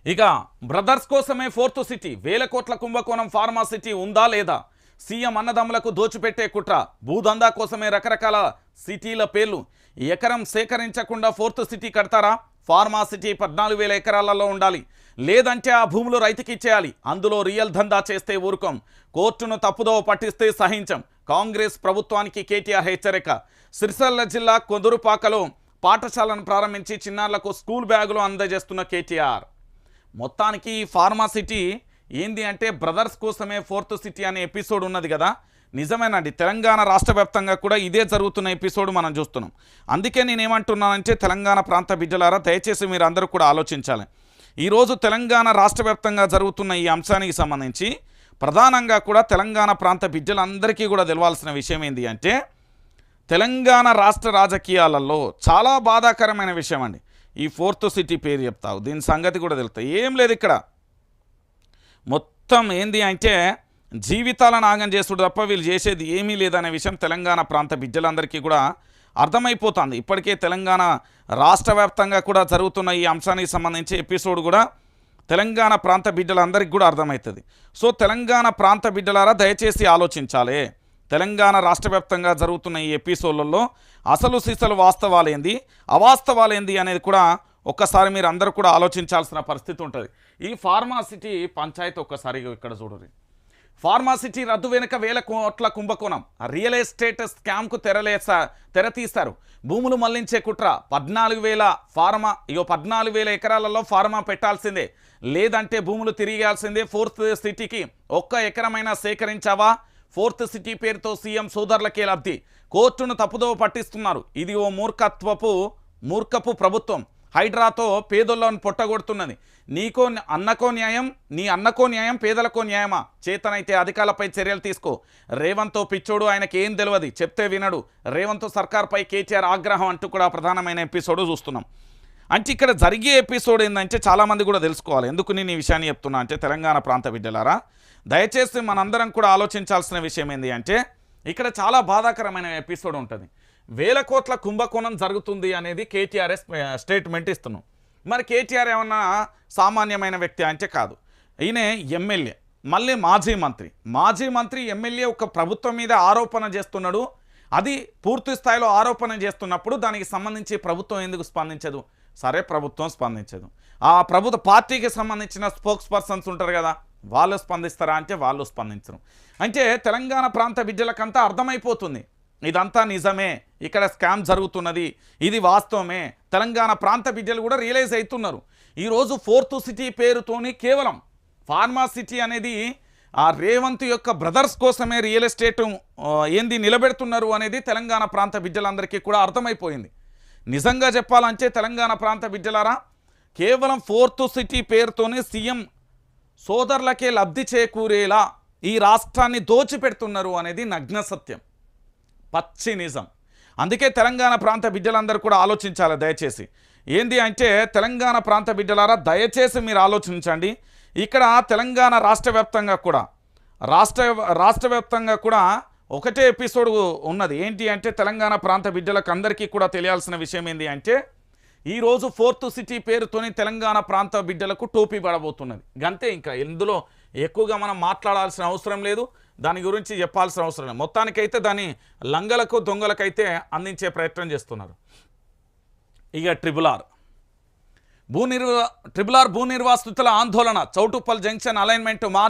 ఇక బ్రదర్స్ కోసమే fourth city, వేల కోట్ల కుంభకోణం ఫార్మా సిటీ ఉందా లేదా? సీఎం అన్నదమ్ములకు దోచిపెట్టే కుట్ర, భూదందా కోసమే రకరకాల సిటీల పేర్లు. ఎకరం సేకరించకుండా ఫోర్త్ సిటీ కడతారా? ఫార్మా సిటీ 14,000 ఎకరాలలో ఉండాలి, లేదంటే ఆ భూములు రైతుకి ఇచ్చేయాలి. అందులో రియల్ దందా చేస్తే ఊరుకోం, కోర్టును తప్పుదోవ పట్టిస్తే సహించం. కాంగ్రెస్ ప్రభుత్వానికి కేటీఆర్ హెచ్చరిక. సిరిసిల్ల జిల్లా కొదురుపాకలో పాఠశాలను ప్రారంభించి చిన్నారులకు స్కూల్ బ్యాగులు అందజేస్తున్న కేటీఆర్. మొత్తానికి ఫార్మా సిటీ ఏంది అంటే బ్రదర్స్ కోసమే ఫోర్త్ సిటీ అనే ఎపిసోడ్ ఉన్నది కదా, నిజమేనండి. తెలంగాణ రాష్ట్ర వ్యాప్తంగా కూడా ఇదే జరుగుతున్న ఎపిసోడ్ మనం చూస్తున్నాం. అందుకే నేనేమంటున్నానంటే తెలంగాణ ప్రాంత బిడ్డలారా, దయచేసి మీరు అందరూ కూడా ఆలోచించాలి. ఈరోజు తెలంగాణ రాష్ట్ర వ్యాప్తంగా జరుగుతున్న ఈ అంశానికి సంబంధించి ప్రధానంగా కూడా తెలంగాణ ప్రాంత బిడ్డలందరికీ కూడా తెలవాల్సిన విషయం ఏంటి అంటే, తెలంగాణ రాష్ట్ర రాజకీయాలలో చాలా బాధాకరమైన విషయం అండి. ఈ ఫోర్త్ సిటీ పేరు చెప్తావు, దీని సంగతి కూడా తెలుస్తాయి. ఏం లేదు ఇక్కడ, మొత్తం ఏంది అంటే జీవితాలను ఆగం చేసుడు తప్ప వీళ్ళు చేసేది ఏమీ లేదనే విషయం తెలంగాణ ప్రాంత బిడ్డలందరికీ కూడా అర్థమైపోతుంది. ఇప్పటికే తెలంగాణ రాష్ట్ర వ్యాప్తంగా కూడా జరుగుతున్న ఈ అంశానికి సంబంధించి ఎపిసోడ్ కూడా తెలంగాణ ప్రాంత బిడ్డలందరికీ కూడా అర్థమవుతుంది. సో తెలంగాణ ప్రాంత బిడ్డలారా, దయచేసి ఆలోచించాలి. తెలంగాణ రాష్ట్ర వ్యాప్తంగా జరుగుతున్న ఈ ఎపిసోడ్లలో అసలు సిసలు వాస్తవాలేంది, అవాస్తవాలేంది అనేది కూడా ఒక్కసారి మీరు అందరూ కూడా ఆలోచించాల్సిన పరిస్థితి ఉంటుంది. ఈ ఫార్మా సిటీ పంచాయతీ ఒక్కసారి ఇక్కడ చూడండి. ఫార్మా సిటీ రద్దు వెనుక వేల కోట్ల కుంభకోణం, రియల్ ఎస్టేట్ స్కామ్కు తెరతీస్తారు. భూములు మళ్లించే కుట్ర, 14,000 ఎకరాలలో ఫార్మా పెట్టాల్సిందే, లేదంటే భూములు తిరిగాల్సిందే. ఫోర్త్ సిటీకి ఒక్క ఎకరమైనా సేకరించావా? ఫోర్త్ సిటీ పేరుతో సీఎం సోదరులకే లబ్ధి, కోర్టును తప్పుదోవ పట్టిస్తున్నారు. ఇది ఓ మూర్ఖపు ప్రభుత్వం. హైడ్రాతో పేదోళ్ళను పొట్టగొడుతున్నది. నీకో అన్నకో న్యాయం, నీ అన్నకో న్యాయం, పేదలకో న్యాయమా? చేతనైతే అధికారులపై చర్యలు తీసుకో. రేవంత్తో పిచ్చోడు, ఆయనకి ఏం తెలియదు, చెప్తే వినడు. రేవంత్ సర్కార్పై కేటీఆర్ ఆగ్రహం అంటూ కూడా ప్రధానమైన ఎపిసోడ్ చూస్తున్నాం. అంటే ఇక్కడ జరిగే ఎపిసోడ్ ఏంటంటే చాలామంది కూడా తెలుసుకోవాలి. ఎందుకు నేను ఈ విషయాన్ని చెప్తున్నా అంటే, తెలంగాణ ప్రాంత బిడ్డలారా, దయచేసి మనందరం కూడా ఆలోచించాల్సిన విషయం ఏంటి అంటే, ఇక్కడ చాలా బాధాకరమైన ఎపిసోడ్ ఉంటుంది. వేల కోట్ల కుంభకోణం జరుగుతుంది అనేది కేటీఆర్ స్టేట్మెంట్ ఇస్తున్నాం. మరి కేటీఆర్ ఏమన్నా సామాన్యమైన వ్యక్తి అంటే కాదు. ఈయన ఎమ్మెల్యే, మళ్ళీ మాజీ మంత్రి ఎమ్మెల్యే ఒక ప్రభుత్వం మీద ఆరోపణ చేస్తున్నాడు. అది పూర్తి స్థాయిలో ఆరోపణ చేస్తున్నప్పుడు దానికి సంబంధించి ప్రభుత్వం ఎందుకు స్పందించదు? సరే, ప్రభుత్వం స్పందించదు. ఆ ప్రభుత్వ పార్టీకి సంబంధించిన స్పోక్స్ పర్సన్స్ ఉంటారు కదా, వాళ్ళు స్పందిస్తారా అంటే వాళ్ళు స్పందించరు. అంటే తెలంగాణ ప్రాంత బిడ్డలకంతా అర్థమైపోతుంది, ఇదంతా నిజమే, ఇక్కడ స్కామ్ జరుగుతున్నది, ఇది వాస్తవమే. తెలంగాణ ప్రాంత బిడ్డలు కూడా రియలైజ్ అవుతున్నారు. ఈరోజు ఫోర్త్ సిటీ పేరుతోని కేవలం ఫార్మా సిటీ అనేది ఆ రేవంత్ యొక్క బ్రదర్స్ కోసమే రియల్ ఎస్టేట్ ఏంది నిలబెడుతున్నారు అనేది తెలంగాణ ప్రాంత బిడ్డలందరికీ కూడా అర్థమైపోయింది. నిజంగా చెప్పాలంటే తెలంగాణ ప్రాంత బిడ్డలారా, కేవలం ఫోర్త్ సిటీ పేరుతోనే సీఎం సోదరులకే లబ్ధి చేకూరేలా ఈ రాష్ట్రాన్ని దోచిపెడుతున్నారు అనేది నగ్న సత్యం, పచ్చి నిజం. అందుకే తెలంగాణ ప్రాంత బిడ్డలందరూ కూడా ఆలోచించాలి. దయచేసి ఏంది అంటే, తెలంగాణ ప్రాంత బిడ్డలారా, దయచేసి మీరు ఆలోచించండి. ఇక్కడ తెలంగాణ రాష్ట్ర వ్యాప్తంగా కూడా ఒకటే ఎపిసోడ్ ఉన్నది. ఏంటి అంటే, తెలంగాణ ప్రాంత బిడ్డలకు అందరికీ కూడా తెలియాల్సిన విషయం ఏంటి అంటే, ఈరోజు ఫోర్త్ సిటీ పేరుతోని తెలంగాణ ప్రాంత బిడ్డలకు టోపీ పడబోతున్నది. గంతే, ఇంకా ఇందులో ఎక్కువగా మనం మాట్లాడాల్సిన అవసరం లేదు, దాని గురించి చెప్పాల్సిన అవసరం లేదు. మొత్తానికైతే దాన్ని లంగలకు దొంగలకైతే అందించే ప్రయత్నం చేస్తున్నారు. ఇక ట్రిపుల్ ఆర్ భూ నిర్వాసితుల ఆందోళన, చౌటుప్పల్ జంక్షన్ అలైన్మెంట్ మార్చి